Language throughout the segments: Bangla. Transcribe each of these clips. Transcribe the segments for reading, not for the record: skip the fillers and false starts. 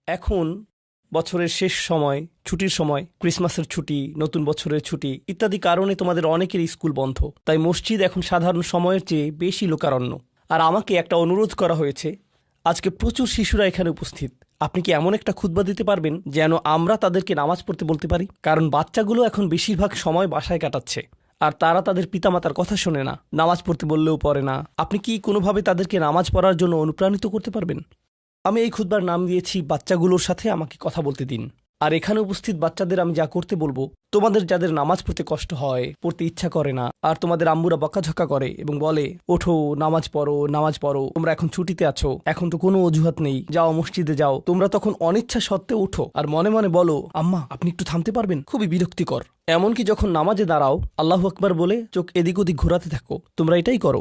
এখন বছরের শেষ সময়, ছুটির সময়, ক্রিসমাসের ছুটি, নতুন বছরের ছুটি ইত্যাদি কারণে তোমাদের অনেকেরই স্কুল বন্ধ। তাই মসজিদ এখন সাধারণ সময়ের চেয়ে বেশি লোকারণ্য। আর আমাকে একটা অনুরোধ করা হয়েছে, আজকে প্রচুর শিশুরা এখানে উপস্থিত। আপনি কি এমন একটা খুতবা দিতে পারবেন যেন আমরা তাদেরকে নামাজ পড়তে বলতে পারি? কারণ বাচ্চাগুলো এখন বেশিরভাগ সময় বাসায় কাটাচ্ছে, আর তারা তাদের পিতামাতার কথা শোনে না, নামাজ পড়তে বললেও পড়ে না। আপনি কি কোনোভাবে তাদেরকে নামাজ পড়ার জন্য অনুপ্রাণিত করতে পারবেন? আমি এই খুতবার নাম দিয়েছি বাচ্চাগুলোর সাথে আমাকে কথা বলতে দিন। আর এখানে উপস্থিত বাচ্চাদের আমি যা করতে বলবো, তোমাদের যাদের নামাজ পড়তে কষ্ট হয়, পড়তে ইচ্ছা করে না, আর তোমাদের আম্মুরা বকাঝকা করে এবং বলে ওঠো নামাজ পড়ো, তোমরা এখন ছুটিতে আছো, এখন তো কোনো অজুহাত নেই, যাও মসজিদে যাও, তোমরা তখন অনিচ্ছা সত্ত্বেও উঠো আর মনে মনে বলো আম্মা আপনি একটু থামতে পারবেন, খুবই বিরক্তিকর। এমনকি যখন নামাজে দাঁড়াও আল্লাহু আকবার বলে চোখ এদিক ওদিক ঘোরাতে থাকো, তোমরা এটাই করো।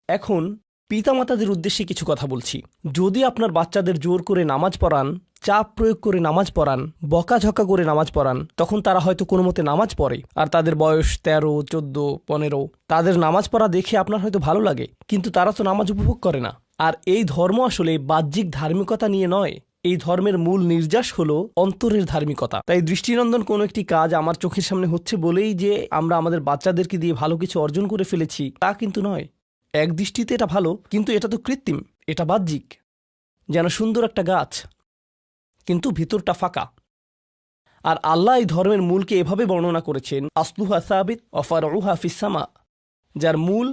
এখন পিতামাতাদের উদ্দেশ্যে কিছু কথা বলছি। যদি আপনার বাচ্চাদের জোর করে নামাজ পড়ান, চাপ প্রয়োগ করে নামাজ পড়ান, বকাঝকা করে নামাজ পড়ান, তখন তারা হয়তো কোনো মতে নামাজ পড়ে, আর তাদের বয়স 13, 14, 15। তাদের নামাজ পড়া দেখে আপনার হয়তো ভালো লাগে, কিন্তু তারা তো নামাজ উপভোগ করে না। আর এই ধর্ম আসলে বাহ্যিক ধার্মিকতা নিয়ে নয়, এই ধর্মের মূল নির্যাস হলো অন্তরের ধার্মিকতা। তাই দৃষ্টিনন্দন কোনো একটি কাজ আমার চোখের সামনে হচ্ছে বলেই যে আমরা আমাদের বাচ্চাদেরকে দিয়ে ভালো কিছু অর্জন করে ফেলেছি তা কিন্তু নয়। এক দৃষ্টিতে এটা ভালো, কিন্তু এটা তো কৃত্রিম, এটা বাহ্যিক, যেন সুন্দর একটা গাছ কিন্তু ভিতরটা ফাঁকা। আর আল্লাহ এই ধর্মের মূলকে এভাবে বর্ণনা করেছেন, আসলুহা সাবিত ওয়া ফারউহা ফিস সামা, যার মূল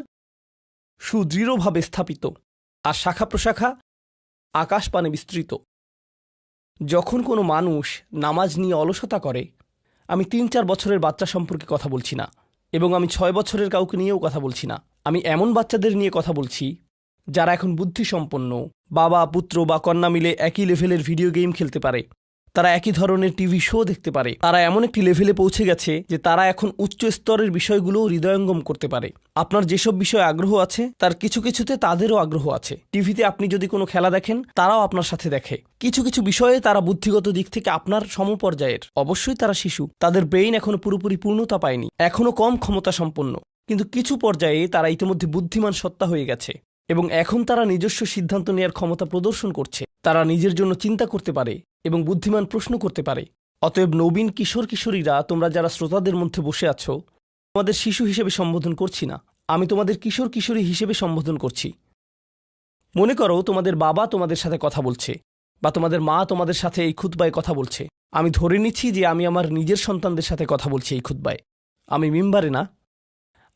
সুদৃঢ়ভাবে স্থাপিত আর শাখা প্রশাখা আকাশ পানে বিস্তৃত। যখন কোনো মানুষ নামাজ নিয়ে অলসতা করে, আমি 3-4 বছরের বাচ্চা সম্পর্কে কথা বলছি না, এবং আমি 6 বছরের কাউকে নিয়েও কথা বলছি না। আমি এমন বাচ্চাদের নিয়ে কথা বলছি যারা এখন বুদ্ধিসম্পন্ন, বাবা পুত্র বা কন্যা মিলে একই লেভেলের ভিডিও গেম খেলতে পারে, তারা একই ধরনের টিভি শো দেখতে পারে, তারা এমন একটি লেভেলে পৌঁছে গেছে যে তারা এখন উচ্চ স্তরের বিষয়গুলো হৃদয়ঙ্গম করতে পারে। আপনার যেসব বিষয়ে আগ্রহ আছে তার কিছু কিছুতে তাদেরও আগ্রহ আছে। টিভিতে আপনি যদি কোনো খেলা দেখেন, তারাও আপনার সাথে দেখে। কিছু কিছু বিষয়ে তারা বুদ্ধিগত দিক থেকে আপনার সমপর্যায়ের। অবশ্যই তারা শিশু, তাদের ব্রেইন এখনো পুরোপুরি পূর্ণতা পায়নি, এখনো কম ক্ষমতা সম্পন্ন, কিন্তু কিছু পর্যায়ে তারা ইতিমধ্যে বুদ্ধিমান সত্তা হয়ে গেছে এবং এখন তারা নিজস্ব সিদ্ধান্ত নেওয়ার ক্ষমতা প্রদর্শন করছে। তারা নিজের জন্য চিন্তা করতে পারে এবং বুদ্ধিমান প্রশ্ন করতে পারে। অতএব নবীন কিশোর কিশোরীরা, তোমরা যারা শ্রোতাদের মধ্যে বসে আছো, তোমাদের শিশু হিসেবে সম্বোধন করছি না, আমি তোমাদের কিশোর কিশোরী হিসেবে সম্বোধন করছি। মনে করো তোমাদের বাবা তোমাদের সাথে কথা বলছে, বা তোমাদের মা তোমাদের সাথে এই খুতবায় কথা বলছে। আমি ধরে নিচ্ছি যে আমি আমার নিজের সন্তানদের সাথে কথা বলছি এই খুতবায়। আমি মিম্বারে না,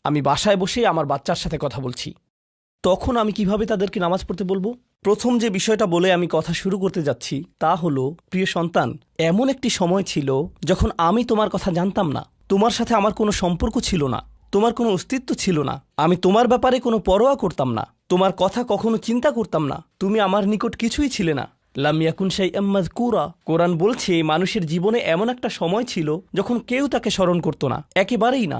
আমি বাসায় বসে আমার বাচ্চার সাথে কথা বলছি। তখন আমি কিভাবে তাদেরকে নামাজ পড়তে বলবো? প্রথম যে বিষয়টা বলে আমি কথা শুরু করতে যাচ্ছি তা হলো, প্রিয় সন্তান, এমন একটি সময় ছিল যখন আমি তোমার কথা জানতাম না, তোমার সাথে আমার কোনো সম্পর্ক ছিল না, তোমার কোনো অস্তিত্ব ছিল না, আমি তোমার ব্যাপারে কোনো পরোয়া করতাম না, তোমার কথা কখনো চিন্তা করতাম না, তুমি আমার নিকট কিছুই ছিলে না। লাম ইয়াকুন শাইআম মাযকুরা। কোরআন বলছে মানুষের জীবনে এমন একটা সময় ছিল যখন কেউ তাকে স্মরণ করত না, একেবারেই না।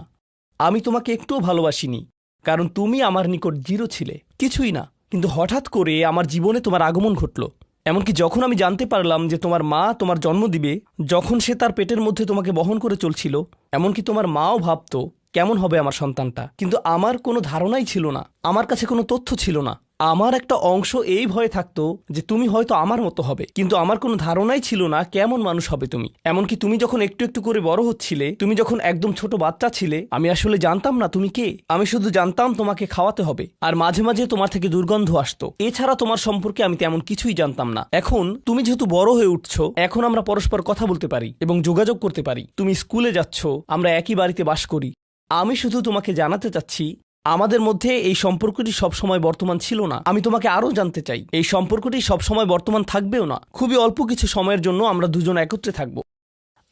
আমি তোমাকে একটুও ভালোবাসিনি, কারণ তুমি আমার নিকট জিরো ছিলে, কিছুই না। কিন্তু হঠাৎ করে আমার জীবনে তোমার আগমন ঘটল। এমনকি যখন আমি জানতে পারলাম যে তোমার মা তোমার জন্ম দিবে, যখন সে তার পেটের মধ্যে তোমাকে বহন করে চলছিল, এমনকি তোমার মাও ভাবতো কেমন হবে আমার সন্তানটা, কিন্তু আমার কোনো ধারণাই ছিল না, আমার কাছে কোনো তথ্য ছিল না। আমার একটা অংশ এই ভয়ে থাকতো যে তুমি হয়তো আমার মতো হবে, কিন্তু আমার কোনো ধারণাই ছিল না কেমন মানুষ হবে তুমি। এমনকি তুমি যখন একটু একটু করে বড় হচ্ছিলে, তুমি যখন একদম ছোট বাচ্চা ছিলে, আমি আসলে জানতাম না তুমি কে। আমি শুধু জানতাম তোমাকে খাওয়াতে হবে, আর মাঝে মাঝে তোমার থেকে দুর্গন্ধ আসতো। এছাড়া তোমার সম্পর্কে আমি তেমন কিছুই জানতাম না। এখন তুমি যেহেতু বড় হয়ে উঠছো, এখন আমরা পরস্পর কথা বলতে পারি এবং যোগাযোগ করতে পারি। তুমি স্কুলে যাচ্ছ, আমরা একই বাড়িতে বাস করি। আমি শুধু তোমাকে জানাতে চাচ্ছি, আমাদের মধ্যে এই সম্পর্কটি সবসময় বর্তমান ছিল না। আমি তোমাকে আরও জানতে চাই, এই সম্পর্কটি সবসময় বর্তমান থাকবেও না। খুবই অল্প কিছু সময়ের জন্য আমরা দুজন একত্রে থাকব,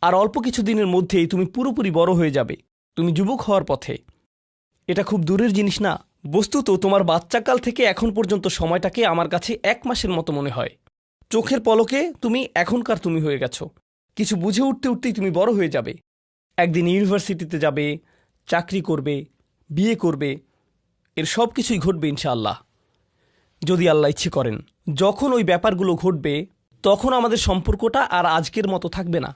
আর অল্প কিছু দিনের মধ্যেই তুমি পুরোপুরি বড় হয়ে যাবে, তুমি যুবক হওয়ার পথে। এটা খুব দূরের জিনিস না। বস্তুত তোমার বাচ্চাকাল থেকে এখন পর্যন্ত সময়টাকে আমার কাছে 1 মাসের মতো মনে হয়। চোখের পলকে তুমি এখনকার তুমি হয়ে গেছো। কিছু বুঝে উঠতে উঠতেই তুমি বড় হয়ে যাবে। একদিন ইউনিভার্সিটিতে যাবে, চাকরি করবে, বিয়ে করবে, এর সব কিছুই ঘটবে ইনশাআল্লাহ, যদি আল্লাহ ইচ্ছে করেন। যখন ওই ব্যাপারগুলো ঘটবে, তখন আমাদের সম্পর্কটা আর আজকের মতো থাকবে না।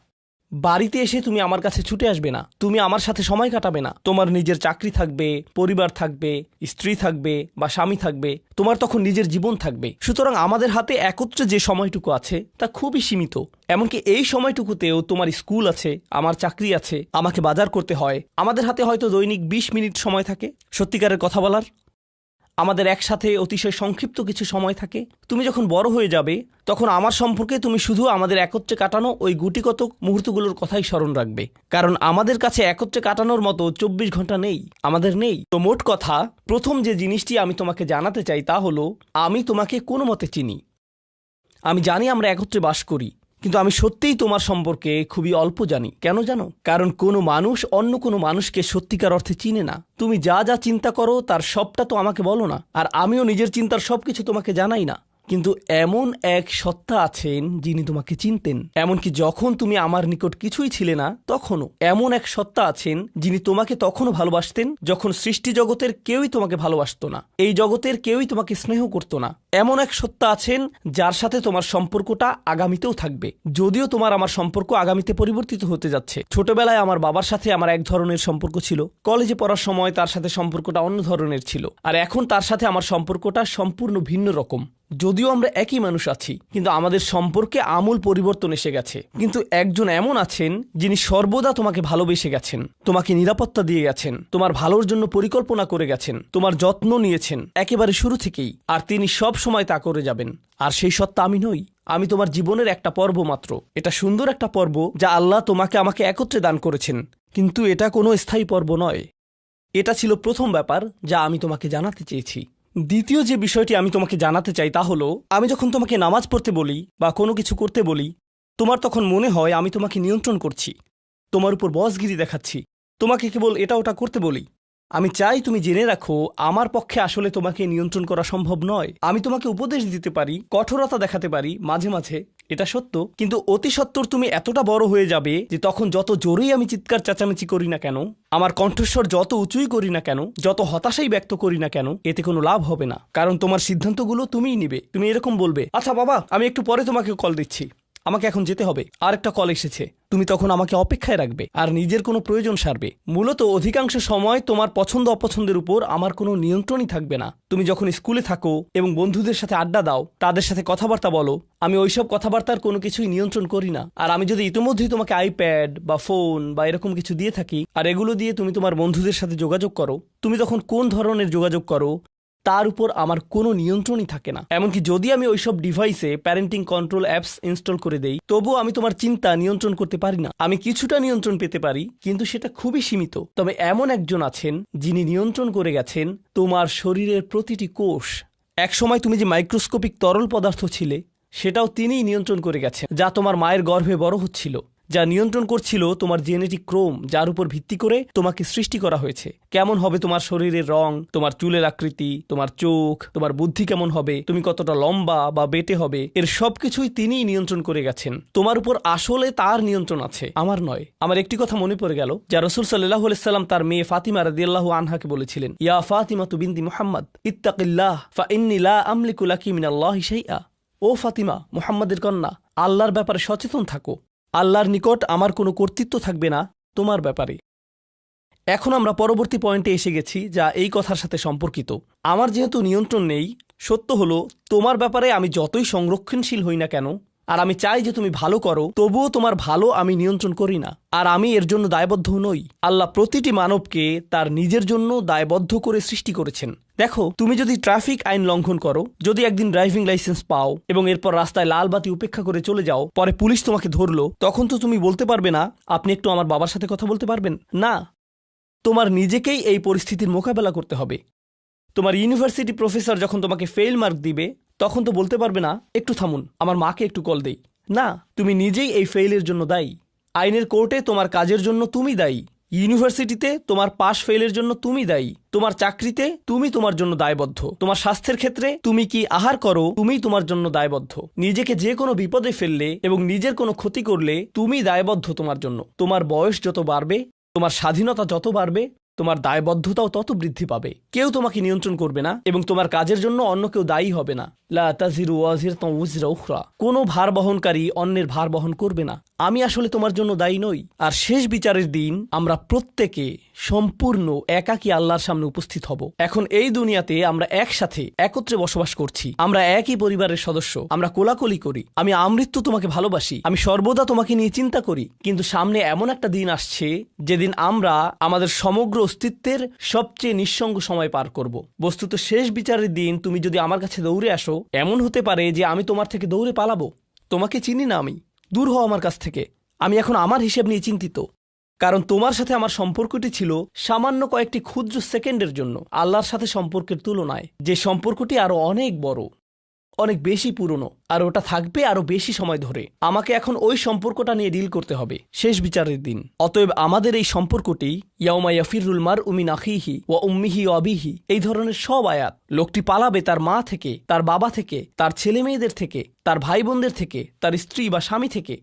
বাড়িতে এসে তুমি আমার কাছে ছুটে আসবে না, তুমি আমার সাথে সময় কাটাবে না। তোমার নিজের চাকরি থাকবে, পরিবার থাকবে, স্ত্রী থাকবে বা স্বামী থাকবে, তোমার তখন নিজের জীবন থাকবে। সুতরাং আমাদের হাতে একত্রে যে সময়টুকু আছে তা খুবই সীমিত। এমনকি এই সময়টুকুতেও তোমার স্কুল আছে, আমার চাকরি আছে, আমাকে বাজার করতে হয়। আমাদের হাতে হয়তো দৈনিক 20 মিনিট সময় থাকে সত্যিকারের কথা বলার। আমাদের একসাথে অতিশয় সংক্ষিপ্ত কিছু সময় থাকে। তুমি যখন বড় হয়ে যাবে তখন আমার সম্পর্কে তুমি শুধু আমাদের একত্রে কাটানো ওই গুটিকত মুহূর্তগুলোর কথাই স্মরণ রাখবে, কারণ আমাদের কাছে একত্রে কাটানোর মতো 24 ঘন্টা নেই, আমাদের নেই। তো মোট কথা, প্রথম যে জিনিসটি আমি তোমাকে জানাতে চাই তা হলো, আমি তোমাকে কোনো মতে চিনি। আমি জানি আমরা একত্রে বাস করি, কিন্তু আমি সত্যিই তোমার সম্পর্কে খুবই অল্প জানি। কেন জানো? কারণ কোনো মানুষ অন্য কোনো মানুষকে সত্যিকার অর্থে চিনে না। তুমি যা যা চিন্তা করো তার সবটা তো আমাকে বলো না, আর আমিও নিজের চিন্তার সবকিছু তোমাকে জানাই না। কিন্তু এমন এক সত্তা আছেন যিনি তোমাকে চিনতেন, এমনকি যখন তুমি আমার নিকট কিছুই ছিলে না তখনও। এমন এক সত্তা আছেন যিনি তোমাকে তখনও ভালোবাসতেন যখন সৃষ্টি জগতের কেউই তোমাকে ভালোবাসতো না, এই জগতের কেউই তোমাকে স্নেহ করতো না। এমন এক সত্তা আছেন যার সাথে তোমার সম্পর্কটা আগামীতেও থাকবে, যদিও তোমার আমার সম্পর্ক আগামীতে পরিবর্তিত হতে যাচ্ছে। ছোটবেলায় আমার বাবার সাথে আমার এক ধরনের সম্পর্ক ছিল, কলেজে পড়ার সময় তার সাথে সম্পর্কটা অন্য ধরনের ছিল, আর এখন তার সাথে আমার সম্পর্কটা সম্পূর্ণ ভিন্ন রকম। যদিও আমরা একই মানুষ আছি, কিন্তু আমাদের সম্পর্কে আমূল পরিবর্তন এসে গেছে। কিন্তু একজন এমন আছেন যিনি সর্বদা তোমাকে ভালোবেসে গেছেন, তোমাকে নিরাপত্তা দিয়ে গেছেন, তোমার ভালোর জন্য পরিকল্পনা করে গেছেন, তোমার যত্ন নিয়েছেন একেবারে শুরু থেকেই, আর তিনি সব সময় তা করে যাবেন। আর সেই সত্তা আমি নই, আমি তোমার জীবনের একটা পর্ব মাত্র। এটা সুন্দর একটা পর্ব যা আল্লাহ তোমাকে আমাকে একত্রে দান করেছেন, কিন্তু এটা কোনো স্থায়ী পর্ব নয়। এটা ছিল প্রথম ব্যাপার যা আমি তোমাকে জানাতে চেয়েছি। দ্বিতীয় যে বিষয়টি আমি তোমাকে জানাতে চাই তা হলো, আমি যখন তোমাকে নামাজ পড়তে বলি বা কোনো কিছু করতে বলি, তোমার তখন মনে হয় আমি তোমাকে নিয়ন্ত্রণ করছি, তোমার উপর বসগিরি দেখাচ্ছি, তোমাকে কেবল এটা ওটা করতে বলি। আমি চাই তুমি জেনে রাখো, আমার পক্ষে আসলে তোমাকে নিয়ন্ত্রণ করা সম্ভব নয়। আমি তোমাকে উপদেশ দিতে পারি, কঠোরতা দেখাতে পারি মাঝে মাঝে, এটা সত্য, কিন্তু অতি সত্বর তুমি এতটা বড় হয়ে যাবে যে তখন যত জোরেই আমি চিৎকার চেঁচামেচি করি না কেন, আমার কণ্ঠস্বর যত উঁচুই করি না কেন, যত হতাশাই ব্যক্ত করি না কেন, এতে কোনো লাভ হবে না। কারণ তোমার সিদ্ধান্তগুলো তুমিই নিবে। তুমি এরকম বলবে, আচ্ছা বাবা, আমি একটু পরে তোমাকে কল দিচ্ছি, আমাকে এখন যেতে হবে, আর একটা কল এসেছে। তুমি তখন আমাকে অপেক্ষায় রাখবে আর নিজের কোনো প্রয়োজন সারবে। মূলত অধিকাংশ সময় তোমার পছন্দ অপছন্দের উপর আমার কোনো নিয়ন্ত্রণই থাকবে না। তুমি যখন স্কুলে থাকো এবং বন্ধুদের সাথে আড্ডা দাও, তাদের সাথে কথাবার্তা বলো, আমি ওইসব কথাবার্তার কোনো কিছুই নিয়ন্ত্রণ করি না। আর আমি যদি ইতিমধ্যেই তোমাকে আইপ্যাড বা ফোন বা এরকম কিছু দিয়ে থাকি, আর এগুলো দিয়ে তুমি তোমার বন্ধুদের সাথে যোগাযোগ করো, তুমি তখন কোন ধরনের যোগাযোগ করো তার উপর আমার কোনো নিয়ন্ত্রণই থাকে না। এমনকি যদি আমি ওইসব ডিভাইসে প্যারেন্টিং কন্ট্রোল অ্যাপস ইনস্টল করে দেই, তবুও আমি তোমার চিন্তা নিয়ন্ত্রণ করতে পারি না। আমি কিছুটা নিয়ন্ত্রণ পেতে পারি, কিন্তু সেটা খুবই সীমিত। তবে এমন একজন আছেন যিনি নিয়ন্ত্রণ করে গেছেন তোমার শরীরের প্রতিটি কোষ। একসময় তুমি যে মাইক্রোস্কোপিক তরল পদার্থ ছিলে, সেটাও তিনিই নিয়ন্ত্রণ করে গেছেন, যা তোমার মায়ের গর্ভে বড় হচ্ছিল, যা নিয়ন্ত্রণ করছিল তোমার জেনেটিক ক্রোম, যার উপর ভিত্তি করে তোমাকে সৃষ্টি করা হয়েছে। কেমন হবে তোমার শরীরের রং, তোমার চুলের আকৃতি, তোমার চোখ, তোমার বুদ্ধি কেমন হবে, তুমি কতটা লম্বা বা বেটে হবে, এর সবকিছুই তিনিই নিয়ন্ত্রণ করে গেছেন। তোমার উপর আসলে তার নিয়ন্ত্রণ আছে, আমার নয়। আমার একটি কথা মনে পড়ে গেল, যা রাসূল সাল্লাল্লাহু আলাইহি সাল্লাম তার মেয়ে ফাতিমা রাদিয়াল্লাহু আনহাকে বলেছিলেন, ইয়া ফাতিমা বিনতি মুহাম্মদ ইত্তাকিল্লাহ ফা ইন্নী লা আমলিকু লাকি মিনাল্লাহি শাইআ। ও ফাতিমা, মুহাম্মাদের কন্যা, আল্লাহর ব্যাপারে সচেতন থাকো। আল্লাহর নিকট আমার কোনো কর্তৃত্ব থাকবে না তোমার ব্যাপারে। এখন আমরা পরবর্তী পয়েন্টে এসে গেছি, যা এই কথার সাথে সম্পর্কিত। আমার যেহেতু নিয়ন্ত্রণ নেই, সত্য হলো তোমার ব্যাপারে আমি যতই সংরক্ষণশীল হই না কেন, আর আমি চাই যে তুমি ভালো করো, তবুও তোমার ভালো আমি নিয়ন্ত্রণ করি না, আর আমি এর জন্য দায়বদ্ধ নই। আল্লাহ প্রতিটি মানবকে তার নিজের জন্য দায়বদ্ধ করে সৃষ্টি করেছেন। দেখো, তুমি যদি ট্রাফিক আইন লঙ্ঘন করো, যদি একদিন ড্রাইভিং লাইসেন্স পাও এবং এরপর রাস্তায় লাল বাতি উপেক্ষা করে চলে যাও, পরে পুলিশ তোমাকে ধরলো, তখন তো তুমি বলতে পারবে না, আপনি একটু আমার বাবার সাথে কথা বলতে পারবেন না। তোমার নিজেকেই এই পরিস্থিতির মোকাবেলা করতে হবে। তোমার ইউনিভার্সিটি প্রফেসর যখন তোমাকে ফেল মার্ক দিবে, তখন তো বলতে পারবে না, একটু থামুন, আমার মাকে একটু কল দেই। না, তুমি নিজেই এই ফেইলের জন্য দায়ী। আইনের কোর্টে তোমার কাজের জন্য তুমি দায়ী। ইউনিভার্সিটিতে তোমার পাশ ফেলের জন্য তুমি দায়ী। তোমার চাকরিতে তুমি তোমার জন্য দায়বদ্ধ। তোমার স্বাস্থ্যের ক্ষেত্রে তুমি কি আহার করো, তুমি তোমার জন্য দায়বদ্ধ। নিজেকে যে কোনো বিপদে ফেললে এবং নিজের কোনো ক্ষতি করলে তুমি দায়বদ্ধ তোমার জন্য। তোমার বয়স যত বাড়বে, তোমার স্বাধীনতা যত বাড়বে, তোমার দায়বদ্ধতাও তত বৃদ্ধি পাবে। কেউ তোমাকে নিয়ন্ত্রণ করবে না এবং তোমার কাজের জন্য অন্য কেউ দায়ী হবে না। লা তাজিরু ওয়াজিরাতুন উযরা উখরা। কোনো ভার বহনকারী অন্যের ভার বহন করবে না। আমি আসলে তোমার জন্য দায়ী নই। আর শেষ বিচারের দিন আমরা প্রত্যেকে সম্পূর্ণ একাকী আল্লাহর সামনে উপস্থিত হব। এখন এই দুনিয়াতে আমরা একসাথে একত্রে বসবাস করছি, আমরা একই পরিবারের সদস্য, আমরা কোলাকুলি করি, আমি আমৃত্যু তোমাকে ভালোবাসি, আমি সর্বদা তোমাকে নিয়ে চিন্তা করি। কিন্তু সামনে এমন একটা দিন আসছে যেদিন আমরা আমাদের সমগ্র অস্তিত্বের সবচেয়ে নিঃসঙ্গ সময় পার করব। বস্তুত শেষ বিচারের দিন তুমি যদি আমার কাছে দৌড়ে আসো, এমন হতে পারে যে আমি তোমার থেকে দৌড়ে পালাবো। তোমাকে চিনি না আমি, দূর হও আমার কাছ থেকে। আমি এখন আমার হিসেব নিয়ে চিন্তিত, কারণ তোমার সাথে আমার সম্পর্কটি ছিল সামান্য কয়েকটি ক্ষুদ্র সেকেন্ডের জন্য আল্লাহর সাথে সম্পর্কের তুলনায়, যে সম্পর্কটি আরো অনেক বড়, অনেক বেশি পুরনো, আর ওটা থাকবে আরো বেশি সময় ধরে। আমাকে এখন ওই সম্পর্কটা নিয়ে ডিল করতে হবে শেষ বিচারের দিন। অতএব আমাদের এই সম্পর্কটি ইয়াউমা ইয়াফিরুল মারউ মিন আখিহি ওয়া উম্মিহি ওয়া আবিহি, এই ধরনের সব আয়াত। লোকটি পালাবে তার মা থেকে, তার বাবা থেকে, তার ছেলে মেয়েদের থেকে, তার ভাই বোনদের থেকে, তার স্ত্রী বা স্বামী থেকে।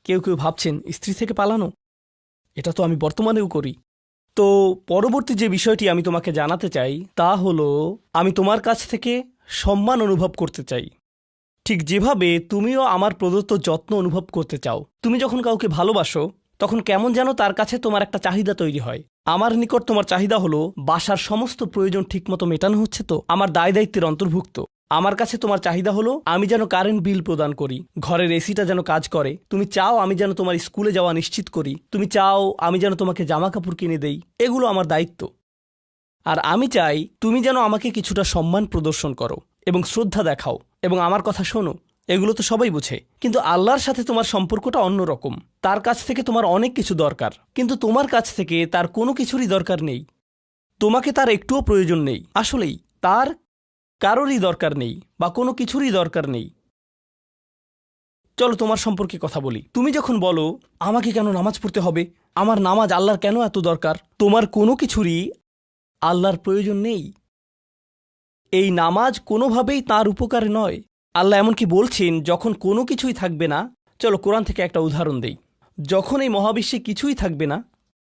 কেউ কেউ ভাবছেন স্ত্রী থেকে পালানো, এটা তো আমি বর্তমানেও করি। তো পরবর্তী যে বিষয়টি আমি তোমাকে জানাতে চাই তা হলো, আমি তোমার কাছ থেকে সম্মান অনুভব করতে চাই, ঠিক যেভাবে তুমিও আমার প্রদত্ত যত্ন অনুভব করতে চাও। তুমি যখন কাউকে ভালোবাসো তখন কেমন যেন তার কাছে তোমার একটা চাহিদা তৈরি হয়। আমার নিকট তোমার চাহিদা হলো বাসার সমস্ত প্রয়োজন ঠিকমতো মেটানো হচ্ছে তো, আমার দায় দায়িত্বের অন্তর্ভুক্ত। আমার কাছে তোমার চাহিদা হলো আমি যেন কারেন্ট বিল প্রদান করি, ঘরের এসিটা যেন কাজ করে। তুমি চাও আমি যেন তোমার স্কুলে যাওয়া নিশ্চিত করি, তুমি চাও আমি যেন তোমাকে জামা কাপড় কিনে দেই। এগুলো আমার দায়িত্ব। আর আমি চাই তুমি যেন আমাকে কিছুটা সম্মান প্রদর্শন করো এবং শ্রদ্ধা দেখাও এবং আমার কথা শোনো। এগুলো তো সবাই বুঝে, কিন্তু আল্লাহর সাথে তোমার সম্পর্কটা অন্যরকম। তার কাছ থেকে তোমার অনেক কিছু দরকার, কিন্তু তোমার কাছ থেকে তার কোনো কিছুরই দরকার নেই। তোমাকে তার একটুও প্রয়োজন নেই। আসলেই তার কারোরই দরকার নেই বা কোনো কিছুরই দরকার নেই। চলো তোমার সম্পর্কে কথা বলি। তুমি যখন বলো আমাকে কেন নামাজ পড়তে হবে, আমার নামাজ আল্লাহর কেন এত দরকার, তোমার কোনো কিছুরই আল্লাহর প্রয়োজন নেই। এই নামাজ কোনোভাবেই তার উপকারে নয়। আল্লাহ এমনকি বলছেন যখন কোনো কিছুই থাকবে না। চলো কোরআন থেকে একটা উদাহরণ দেই। যখন এই মহাবিশ্বে কিছুই থাকবে না,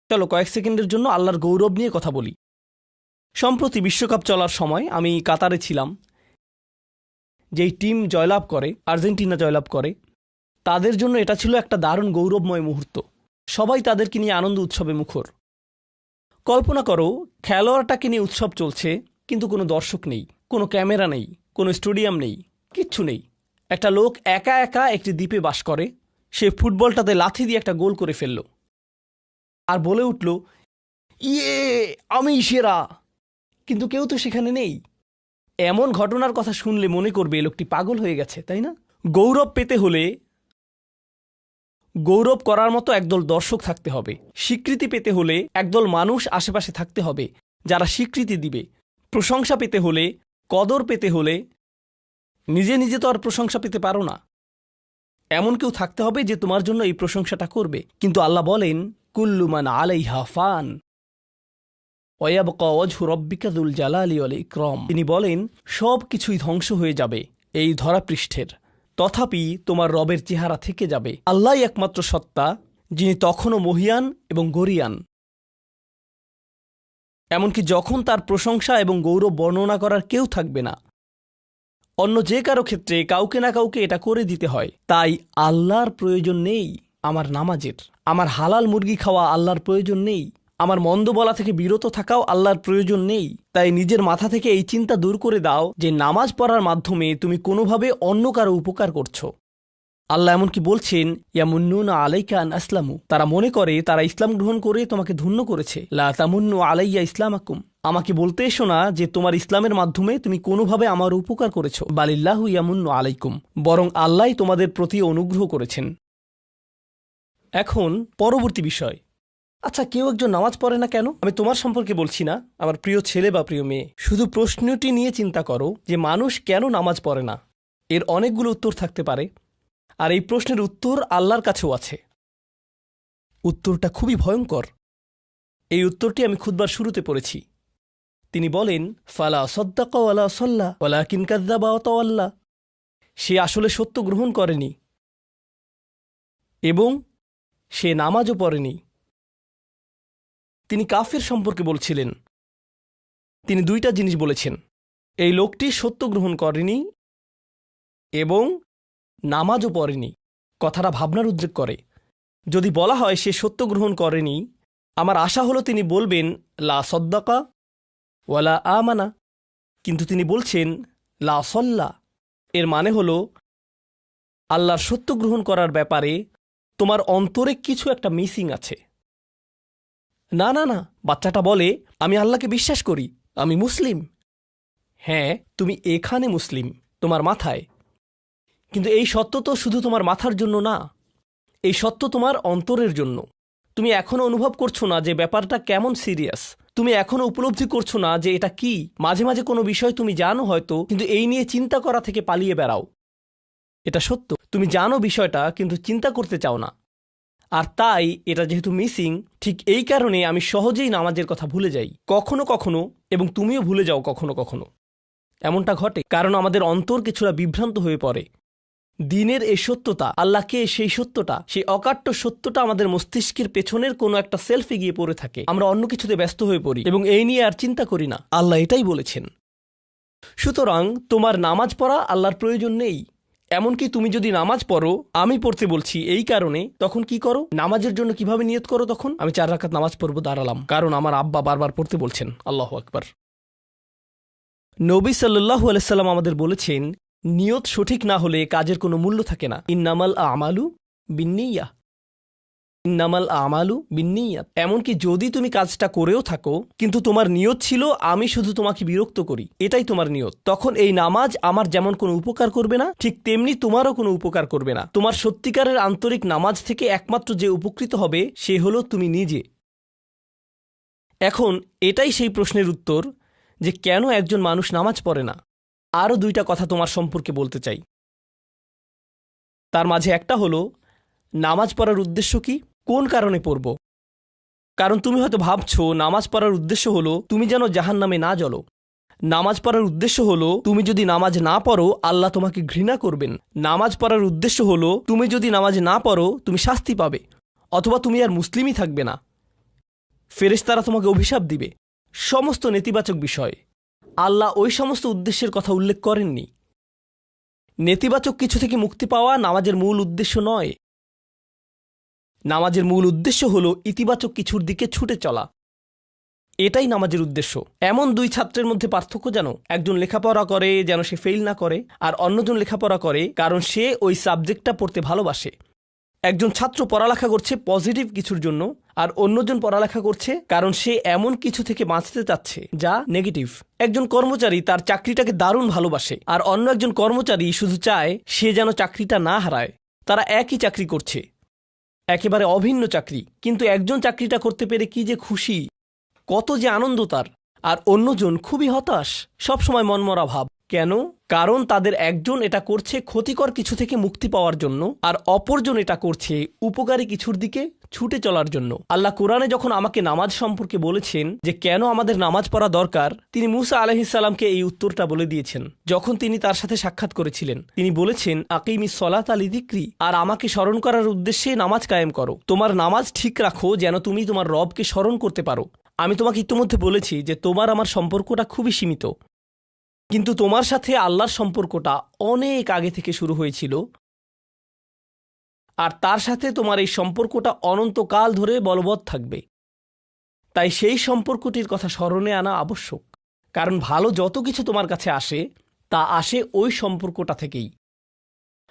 চলো কয়েক সেকেন্ডের জন্য আল্লাহর গৌরব নিয়ে কথা বলি। সম্প্রতি বিশ্বকাপ চলার সময় আমি কাতারে ছিলাম। যেই টিম জয়লাভ করে, আর্জেন্টিনা জয়লাভ করে, তাদের জন্য এটা ছিল একটা দারুণ গৌরবময় মুহূর্ত। সবাই তাদেরকে নিয়ে আনন্দ উৎসবে মুখর। কল্পনা করো খেলোয়াড়টাকে নিয়ে উৎসব চলছে, কিন্তু কোনো দর্শক নেই, কোনো ক্যামেরা নেই, কোনো স্টেডিয়াম নেই, কিচ্ছু নেই। একটা লোক একা একা একটি দ্বীপে বাস করে। সে ফুটবলটাতে লাথি দিয়ে একটা গোল করে ফেলল আর বলে উঠল, ইয়ে, আমি সেরা। কিন্তু কেউ তো সেখানে নেই। এমন ঘটনার কথা শুনলে মনে করবে এই লোকটি পাগল হয়ে গেছে, তাই না? গৌরব পেতে হলে গৌরব করার মতো একদল দর্শক থাকতে হবে। স্বীকৃতি পেতে হলে একদল মানুষ আশেপাশে থাকতে হবে যারা স্বীকৃতি দিবে। প্রশংসা পেতে হলে, কদর পেতে হলে নিজে নিজে তো আর প্রশংসা পেতে পারো না। এমন কেউ থাকতে হবে যে তোমার জন্য এই প্রশংসাটা করবে। কিন্তু আল্লাহ বলেন, কুল্লু মান আলাইহা ফান ওয়া ইয়াবকা ওয়াজহু রাব্বিকা যুল জালালি ওয়াল ইকরাম। তিনি বলেন সব কিছুই ধ্বংস হয়ে যাবে এই ধরাপৃষ্ঠের, তথাপি তোমার রবের চেহারা থেকে যাবে। আল্লাহই একমাত্র সত্তা, যিনি তখনও মহিয়ান এবং গরিয়ান। এমনকি যখন তার প্রশংসা এবং গৌরব বর্ণনা করার কেউ থাকবে না, অন্য যে কারো ক্ষেত্রে কাউকে না কাউকে এটা করে দিতে হয়। তাই আল্লাহর প্রয়োজন নেই আমার নামাজের, আমার হালাল মুরগি খাওয়া আল্লাহর প্রয়োজন নেই, আমার মন্দ বলা থেকে বিরত থাকাও আল্লাহর প্রয়োজন নেই। তাই নিজের মাথা থেকে এই চিন্তা দূর করে দাও যে নামাজ পড়ার মাধ্যমে তুমি কোনোভাবে অন্য কারো উপকার করছো। আল্লাহ এমনকি বলছেন, ইয়ামুন্নুনা আলাইকা আন আসলামু, তারা মনে করে তারা ইসলাম গ্রহণ করে তোমাকে ধন্য করেছে। লা তামুন্নু আলাইয়া ইসলামাকুম, আমাকে বলতে এসো না যে তোমার ইসলামের মাধ্যমে তুমি কোনোভাবে আমার উপকার করেছো। বালিল্লাহু ইয়ামুন্নু আলাইকুম, বরং আল্লাহই তোমাদের প্রতি অনুগ্রহ করেছেন। এখন পরবর্তী বিষয়, আচ্ছা কেউ একজন নামাজ পড়ে না কেন? আমি তোমার সম্পর্কে বলছি না, আমার প্রিয় ছেলে বা প্রিয় মেয়ে। শুধু প্রশ্নটি নিয়ে চিন্তা করো যে মানুষ কেন নামাজ পড়ে না। এর অনেকগুলো উত্তর থাকতে পারে, আর এই প্রশ্নের উত্তর আল্লাহর কাছেও আছে। উত্তরটা খুবই ভয়ঙ্কর। এই উত্তরটি আমি খুতবার শুরুতে পড়েছি। তিনি বলেন, ফালা সাদ্দাকা ওয়ালা সাল্লা ওয়ালাকিন কাযযাবা ওয়া তাওয়াল্লা। সে আসলে সত্য গ্রহণ করেনি এবং সে নামাজও পড়েনি। তিনি কাফির সম্পর্কে বলছিলেন। তিনি দুইটা জিনিস বলেছেন, এই লোকটি সত্য গ্রহণ করেনি এবং নামাজও পড়েনি, কথাটা ভাবনার উদ্রেক করে। যদি বলা হয় সে সত্য গ্রহণ করেনি, আমার আশা হলো তিনি বলবেন লা সদ্দাকা ওয়ালা আমানা, কিন্তু তিনি বলছেন লা সল্লা। এর মানে হলো আল্লাহর সত্য গ্রহণ করার ব্যাপারে তোমার অন্তরে কিছু একটা মিসিং আছে। না না না, বাচ্চাটা বলে আমি আল্লাহকে বিশ্বাস করি, আমি মুসলিম। হ্যাঁ, তুমি এখানে মুসলিম, তোমার মাথায়, কিন্তু এই সত্য তো শুধু তোমার মাথার জন্য না, এই সত্য তোমার অন্তরের জন্য। তুমি এখনো অনুভব করছো না যে ব্যাপারটা কেমন সিরিয়াস, তুমি এখনো উপলব্ধি করছো না যে এটা কি। মাঝে মাঝে কোনো বিষয় তুমি জানো হয়তো, কিন্তু এই নিয়ে চিন্তা করা থেকে পালিয়ে বেড়াও। এটা সত্য, তুমি জানো বিষয়টা কিন্তু চিন্তা করতে চাও না। আর তাই এটা যেহেতু মিসিং, ঠিক এই কারণে আমি সহজেই নামাজের কথা ভুলে যাই কখনো কখনো, এবং তুমিও ভুলে যাও কখনো কখনো। এমনটা ঘটে কারণ আমাদের অন্তর কিছুটা বিভ্রান্ত হয়ে পড়ে। দিনের এই সত্যতা, আল্লাহকে সেই সত্যটা, সেই অকাট্য সত্যটা আমাদের মস্তিষ্কের পেছনের কোনো একটা সেলফে গিয়ে পড়ে থাকে। আমরা অন্য কিছুতে ব্যস্ত হয়ে পড়ি এবং এই নিয়ে আর চিন্তা করি না। আল্লাহ এটাই বলেছেন। সুতরাং তোমার নামাজ পড়া আল্লাহর প্রয়োজন নেই। এমনকি তুমি যদি নামাজ পড়ো, আমি পড়তে বলছি এই কারণে, তখন কি করো? নামাজের জন্য কিভাবে নিয়ত করো? তখন আমি 4 রাকাত নামাজ পড়বো, দাঁড়ালাম, কারণ আমার আব্বা বারবার পড়তে বলছেন। আল্লাহু আকবার। নবী সাল্লাল্লাহু আলাইহি সাল্লাম আমাদের বলেছেন, নিয়ত সঠিক না হলে কাজের কোনো মূল্য থাকে না। ইন্নামাল আমালু বিন্নিয়াহ, ইন্নামাল আমালু বিন্নিয়াত। এমনকি যদি তুমি কাজটা করেও থাকো কিন্তু তোমার নিয়ত ছিল আমি শুধু তোমাকে বিরক্ত করি, এটাই তোমার নিয়ত, তখন এই নামাজ আমার যেমন কোনো উপকার করবে না, ঠিক তেমনি তোমারও কোনো উপকার করবে না। তোমার সত্যিকারের আন্তরিক নামাজ থেকে একমাত্র যে উপকৃত হবে সে হলো তুমি নিজে। এখন এটাই সেই প্রশ্নের উত্তর যে কেন একজন মানুষ নামাজ পড়ে না। আরও 2টা কথা তোমার সম্পর্কে বলতে চাই। তার মাঝে একটা হলো নামাজ পড়ার উদ্দেশ্য কি, কোন কারণে পড়ব। কারণ তুমি হয়তো ভাবছো নামাজ পড়ার উদ্দেশ্য হলো তুমি যেন জাহান্নামে না জ্বলো। নামাজ পড়ার উদ্দেশ্য হলো তুমি যদি নামাজ না পড়ো আল্লাহ তোমাকে ঘৃণা করবেন। নামাজ পড়ার উদ্দেশ্য হলো তুমি যদি নামাজ না পড়ো তুমি শাস্তি পাবে, অথবা তুমি আর মুসলিমই থাকবে না, ফেরেশতারা তোমাকে অভিশাপ দিবে। সমস্ত নেতিবাচক বিষয়। আল্লাহ ওই সমস্ত উদ্দেশ্যের কথা উল্লেখ করেননি। নেতিবাচক কিছু থেকে মুক্তি পাওয়া নামাজের মূল উদ্দেশ্য নয়। নামাজের মূল উদ্দেশ্য হলো ইতিবাচক কিছুর দিকে ছুটে চলা, এটাই নামাজের উদ্দেশ্য। এমন 2 ছাত্রের মধ্যে পার্থক্য জানো? একজন লেখাপড়া করে যেন সে ফেল না করে, আর অন্যজন লেখাপড়া করে কারণ সে ওই সাবজেক্টটা পড়তে ভালোবাসে। একজন ছাত্র পড়ালেখা করছে পজিটিভ কিছুর জন্য, আর অন্যজন পড়ালেখা করছে কারণ সে এমন কিছু থেকে বাঁচতে চাচ্ছে যা নেগেটিভ। একজন কর্মচারী তার চাকরিটাকে দারুণ ভালোবাসে, আর অন্য একজন কর্মচারী শুধু চায় সে যেন চাকরিটা না হারায়। তারা একই চাকরি করছে, একেবারে অভিন্ন চাকরি, কিন্তু একজন চাকরিটা করতে পেরে কি যে খুশি, কত যে আনন্দ তার, আর অন্যজন খুবই হতাশ, সবসময় মনমরা ভাব। কেন? কারণ তাদের একজন এটা করছে ক্ষতিকর কিছু থেকে মুক্তি পাওয়ার জন্য, আর অপরজন এটা করছে উপকারী কিছুর দিকে ছুটে চলার জন্য। আল্লাহ কোরআনে যখন আমাকে নামাজ সম্পর্কে বলেছেন যে কেন আমাদের নামাজ পড়া দরকার, তিনি মূসা আলাইহিস সালামকে এই উত্তরটা বলে দিয়েছেন। যখন তিনি তার সাথে সাক্ষাৎ করেছিলেন তিনি বলেছেন, আকিমিস সলাতা লিযিকরি, আর আমাকে স্মরণ করার উদ্দেশ্যে নামাজ কায়েম করো। তোমার নামাজ ঠিক রাখো যেন তুমি তোমার রবকে স্মরণ করতে পারো। আমি তোমাকে ইতিমধ্যে বলেছি যে তোমার আমার সম্পর্কটা খুবই সীমিত, কিন্তু তোমার সাথে আল্লাহর সম্পর্কটা অনেক আগে থেকে শুরু হয়েছিল, আর তার সাথে তোমার এই সম্পর্কটা অনন্তকাল ধরে বলবৎ থাকবে। তাই সেই সম্পর্কটির কথা স্মরণে আনা আবশ্যক, কারণ ভালো যত কিছু তোমার কাছে আসে তা আসে ওই সম্পর্কটা থেকেই।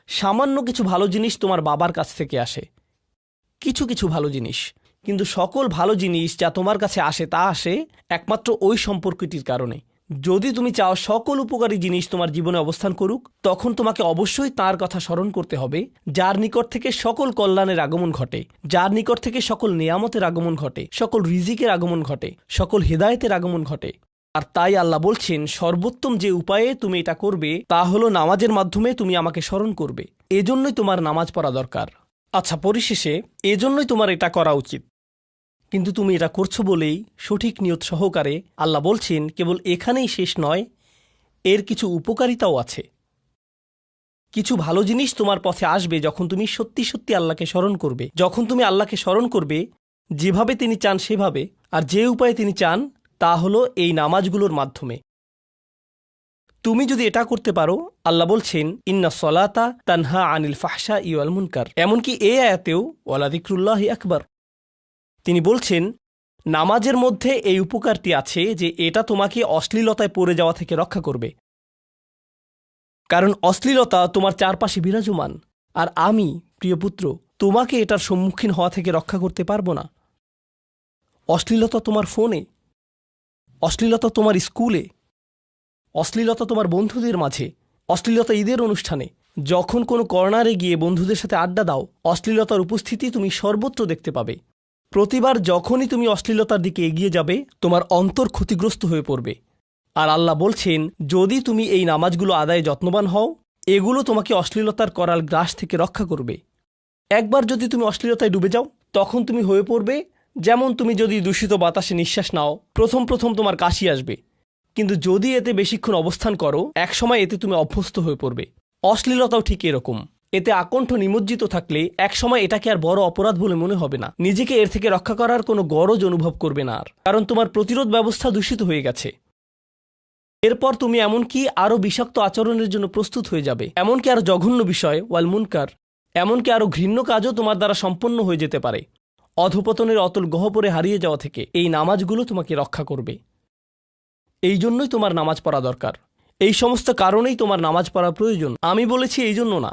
সামান্য কিছু ভালো জিনিস তোমার বাবার কাছ থেকে আসে, কিছু কিছু ভালো জিনিস, কিন্তু সকল ভালো জিনিস যা তোমার কাছে আসে তা আসে একমাত্র ওই সম্পর্কটির কারণে। যদি তুমি চাও সকল উপকারী জিনিস তোমার জীবনে অবস্থান করুক, তখন তোমাকে অবশ্যই তার কথা স্মরণ করতে হবে যার নিকট থেকে সকল কল্যাণের আগমন ঘটে, যার নিকট থেকে সকল নেয়ামতের আগমন ঘটে, সকল রিজিকের আগমন ঘটে, সকল হেদায়েতের আগমন ঘটে। আর তাই আল্লাহ বলছেন সর্বোত্তম যে উপায়ে তুমি এটা করবে তা হলো নামাজের মাধ্যমে তুমি আমাকে স্মরণ করবে। এজন্যই তোমার নামাজ পড়া দরকার। আচ্ছা, পরিশেষে এজন্যই তোমার এটা করা উচিত, কিন্তু তুমি এটা করছো বলেই সঠিক নিয়ত সহকারে। আল্লাহ বলছেন কেবল এখানেই শেষ নয়, এর কিছু উপকারিতাও আছে। কিছু ভালো জিনিস তোমার পথে আসবে যখন তুমি সত্যি সত্যি আল্লাহকে স্মরণ করবে। যখন তুমি আল্লাহকে স্মরণ করবে যেভাবে তিনি চান সেভাবে, আর যে উপায়ে তিনি চান তা হলো এই নামাজগুলোর মাধ্যমে। তুমি যদি এটা করতে পারো, আল্লাহ বলছেন ইন্না সলাতা তানহা আনিল ফাহশা ওয়াল মুনকার। এমনকি এই আয়াতেও ওয়ালা যিকরুল্লাহি আকবার, তিনি বলছেন নামাজের মধ্যে এই উপকারটি আছে যে এটা তোমাকে অশ্লীলতায় পড়ে যাওয়া থেকে রক্ষা করবে। কারণ অশ্লীলতা তোমার চারপাশে বিরাজমান, আর আমি প্রিয় পুত্র তোমাকে এটার সম্মুখীন হওয়া থেকে রক্ষা করতে পারবো না। অশ্লীলতা তোমার ফোনে, অশ্লীলতা তোমার স্কুলে, অশ্লীলতা তোমার বন্ধুদের মাঝে, অশ্লীলতা ঈদের অনুষ্ঠানে, যখন কোনো কর্নারে গিয়ে বন্ধুদের সাথে আড্ডা দাও, অশ্লীলতার উপস্থিতি তুমি সর্বত্র দেখতে পাবে। প্রতিবার যখনই তুমি অশ্লীলতার দিকে এগিয়ে যাবে, তোমার অন্তর ক্ষতিগ্রস্ত হয়ে পড়বে। আর আল্লাহ বলছেন যদি তুমি এই নামাজগুলো আদায়ে যত্নবান হও, এগুলো তোমাকে অশ্লীলতার করাল গ্রাস থেকে রক্ষা করবে। একবার যদি তুমি অশ্লীলতায় ডুবে যাও, তখন তুমি হয়ে পড়বে যেমন তুমি যদি দূষিত বাতাসে নিঃশ্বাস নাও, প্রথম তোমার কাশি আসবে, কিন্তু যদি এতে বেশিক্ষণ অবস্থান করো, একসময় এতে তুমি অভ্যস্ত হয়ে পড়বে। অশ্লীলতাও ঠিক এরকম, এতে আকণ্ঠ নিমজ্জিত থাকলে একসময় এটাকে আর বড় অপরাধ বলে মনে হবে না, নিজেকে এর থেকে রক্ষা করার কোনো গরজ অনুভব করবে না আর, কারণ তোমার প্রতিরোধ ব্যবস্থা দূষিত হয়ে গেছে। এরপর তুমি এমনকি আরও বিষাক্ত আচরণের জন্য প্রস্তুত হয়ে যাবে, এমনকি আরও জঘন্য বিষয় ওয়াল মুনকার, এমনকি আরও ঘৃণ্য কাজও তোমার দ্বারা সম্পন্ন হয়ে যেতে পারে। অধপতনের অতল গহ্বরে হারিয়ে যাওয়া থেকে এই নামাজগুলো তোমাকে রক্ষা করবে। এই জন্যই তোমার নামাজ পড়া দরকার, এই সমস্ত কারণেই তোমার নামাজ পড়া প্রয়োজন। আমি বলেছি এই জন্য না,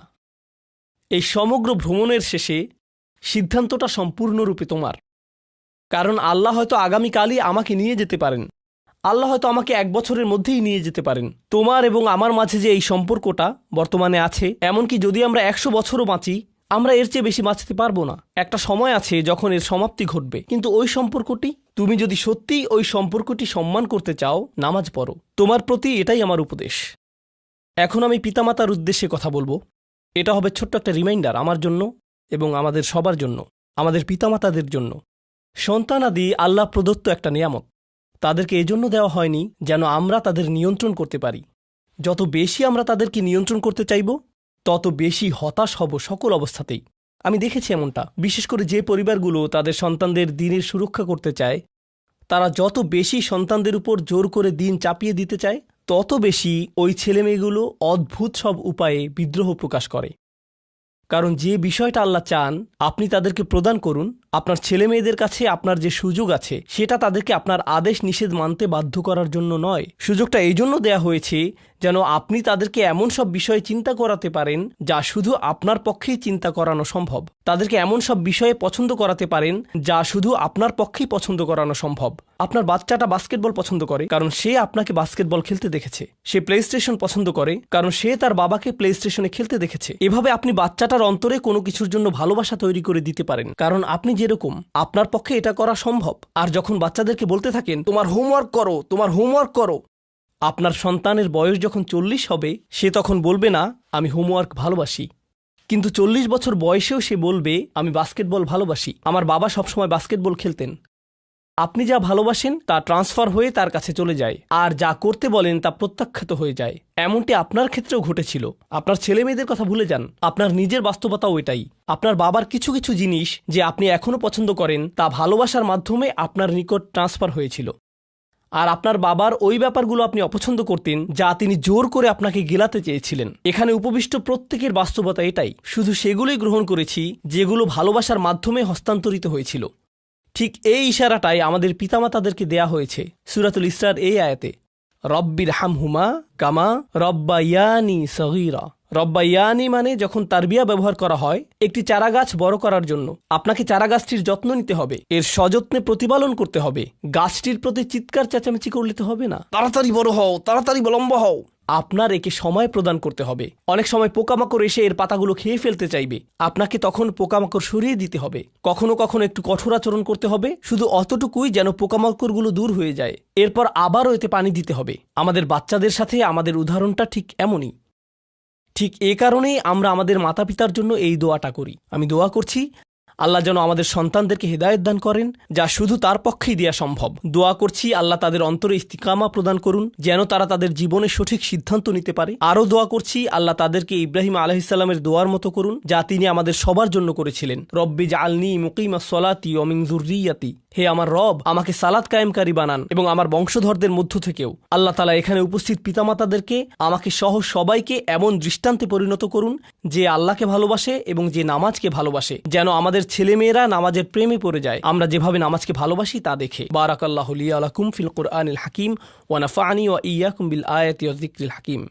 এই সমগ্র ভ্রমণের শেষে সিদ্ধান্তটা সম্পূর্ণরূপে তোমার। কারণ আল্লাহ হয়তো আগামীকালই আমাকে নিয়ে যেতে পারেন, আল্লাহ হয়তো আমাকে 1 বছরের মধ্যেই নিয়ে যেতে পারেন। তোমার এবং আমার মাঝে যে এই সম্পর্কটা বর্তমানে আছে, এমনকি যদি আমরা 100 বছরও বাঁচি, আমরা এর চেয়ে বেশি বাঁচতে পারবো না। একটা সময় আছে যখন এর সমাপ্তি ঘটবে, কিন্তু ওই সম্পর্কটি, তুমি যদি সত্যিই ওই সম্পর্কটি সম্মান করতে চাও, নামাজ পড়ো। তোমার প্রতি এটাই আমার উপদেশ। এখন আমি পিতামাতার উদ্দেশ্যে কথা বলবো। এটা হবে ছোট্ট একটা রিমাইন্ডার আমার জন্য এবং আমাদের সবার জন্য, আমাদের পিতামাতাদের জন্য। সন্তানাদি আল্লাহ প্রদত্ত একটা নিয়ামত, তাদেরকে এজন্য দেওয়া হয়নি যেন আমরা তাদের নিয়ন্ত্রণ করতে পারি। যত বেশি আমরা তাদেরকে নিয়ন্ত্রণ করতে চাইব, তত বেশি হতাশ হব সকল অবস্থাতেই। আমি দেখেছি এমনটা, বিশেষ করে যে পরিবারগুলো তাদের সন্তানদের দিনের সুরক্ষা করতে চায়, তারা যত বেশি সন্তানদের উপর জোর করে দিন চাপিয়ে দিতে চায়, তত বেশি ওই ছেলেমেয়েগুলো অদ্ভুত সব উপায়ে বিদ্রোহ প্রকাশ করে। কারণ যে বিষয়টা আল্লাহ চান আপনি তাদেরকে প্রদান করুন, আপনার ছেলেমেয়েদের কাছে আপনার যে সুযোগ আছে সেটা তাদেরকে আপনার আদেশ নিষেধ মানতে বাধ্য করার জন্য নয়। সুযোগটা এই জন্য দেয়া হয়েছে যেন আপনি তাদেরকে এমন সব বিষয়ে চিন্তা করাতে পারেন যা শুধু আপনার পক্ষেই চিন্তা করানো সম্ভব, তাদেরকে এমন সব বিষয়ে পছন্দ করাতে পারেন যা শুধু আপনার পক্ষেই পছন্দ করানো সম্ভব। আপনার বাচ্চাটা বাস্কেটবল পছন্দ করে কারণ সে আপনাকে বাস্কেটবল খেলতে দেখেছে, সে প্লে স্টেশন পছন্দ করে কারণ সে তার বাবাকে প্লে স্টেশনে খেলতে দেখেছে। এভাবে আপনি বাচ্চাটার অন্তরে কোনো কিছুর জন্য ভালোবাসা তৈরি করে দিতে পারেন, কারণ আপনি যেরকম, আপনার পক্ষে এটা করা সম্ভব। আর যখন বাচ্চাদেরকে বলতে থাকেন তোমার হোমওয়ার্ক করো, তোমার হোমওয়ার্ক করো, আপনার সন্তানের বয়স যখন 40 হবে, সে তখন বলবে না আমি হোমওয়ার্ক ভালোবাসি, কিন্তু 40 বছর বয়সেও সে বলবে আমি বাস্কেটবল ভালোবাসি, আমার বাবা সবসময় বাস্কেটবল খেলতেন। আপনি যা ভালোবাসেন তা ট্রান্সফার হয়ে তার কাছে চলে যায়, আর যা করতে বলেন তা প্রত্যাখ্যাত হয়ে যায়। এমনটি আপনার ক্ষেত্রেও ঘটেছিল। আপনার ছেলেমেয়েদের কথা ভুলে যান, আপনার নিজের বাস্তবতাও এটাই। আপনার বাবার কিছু কিছু জিনিস যে আপনি এখনও পছন্দ করেন তা ভালোবাসার মাধ্যমে আপনার নিকট ট্রান্সফার হয়েছিল, আর আপনার বাবার ওই ব্যাপারগুলো আপনি অপছন্দ করতেন যা তিনি জোর করে আপনাকে গেলাতে চেয়েছিলেন। এখানে উপবিষ্ট প্রত্যেকের বাস্তবতা এটাই, শুধু সেগুলোই গ্রহণ করেছি যেগুলো ভালোবাসার মাধ্যমে হস্তান্তরিত হয়েছিল। ঠিক এই ইশারাটাই আমাদের পিতামাতাদেরকে দেয়া হয়েছে সূরাতুল ইসরার এই আয়াতে, রব্বির হামহুমা কামা রব্বায়ানি সগীরা। রব্বায়ানি মানে যখন তারবিয়া ব্যবহার করা হয় একটি চারাগাছ বড় করার জন্য, আপনাকে চারাগাছটির যত্ন নিতে হবে, এর সযত্নে প্রতিপালন করতে হবে। গাছটির প্রতি চিৎকার চেঁচামেচি করলে তো হবে না, তাড়াতাড়ি বড় হও, তাড়াতাড়ি লম্বা হও। আপনার একে সময় প্রদান করতে হবে। অনেক সময় পোকামাকড় এসে এর পাতাগুলো খেয়ে ফেলতে চাইবে, আপনাকে তখন পোকামাকড় সরিয়ে দিতে হবে। কখনো কখনো একটু কঠোর আচরণ করতে হবে, শুধু অতটুকুই যেন পোকামাকড়গুলো দূর হয়ে যায়। এরপর আবারও এতে পানি দিতে হবে। আমাদের বাচ্চাদের সাথে আমাদের উদাহরণটা ঠিক এমনই। ঠিক এ কারণেই আমরা আমাদের মাতা পিতার জন্য এই দোয়াটা করি। আমি দোয়া করছি আল্লাহ যেন আমাদের সন্তানদেরকে হেদায়েত দান করেন, যা শুধু তার পক্ষেই দেয়া সম্ভব। দোয়া করছি আল্লাহ তাদের অন্তরে ইস্তিকামা প্রদান করুন, যেন তারা তাদের জীবনে সঠিক সিদ্ধান্ত নিতে পারে। আরও দোয়া করছি আল্লাহ তাদেরকে ইব্রাহিম আলাইহিস সালামের দোয়ার মতো করুন, যা তিনি আমাদের সবার জন্য করেছিলেন, রব্বি জাআলনি মুকিমাস সলাতি ওয়া মিন যুররিয়াতি। হে আমার রব, আমাকে সালাত কায়েমকারী বানান এবং আমার বংশধরদের মধ্য থেকেও। আল্লাহ তাআলা এখানে উপস্থিত পিতামাতাদেরকে, আমাকে সহ সবাইকে এমন দৃষ্টান্তে পরিণত করুন যে আল্লাহকে ভালোবাসে এবং যে নামাজকে ভালোবাসে, যেন আমাদের ছেলেমেয়েরা নামাজের প্রেমে পড়ে যায় আমরা যেভাবে নামাজকে ভালোবাসি তা দেখে। বারাকাল্লাহু লি ওয়া লাকুম ফিল কুরআনিল হাকিম ওয়া নাফা'নি ওয়া ইয়্যাকুম বিল আয়াতি ওয়াজ যিকরিল হাকিম।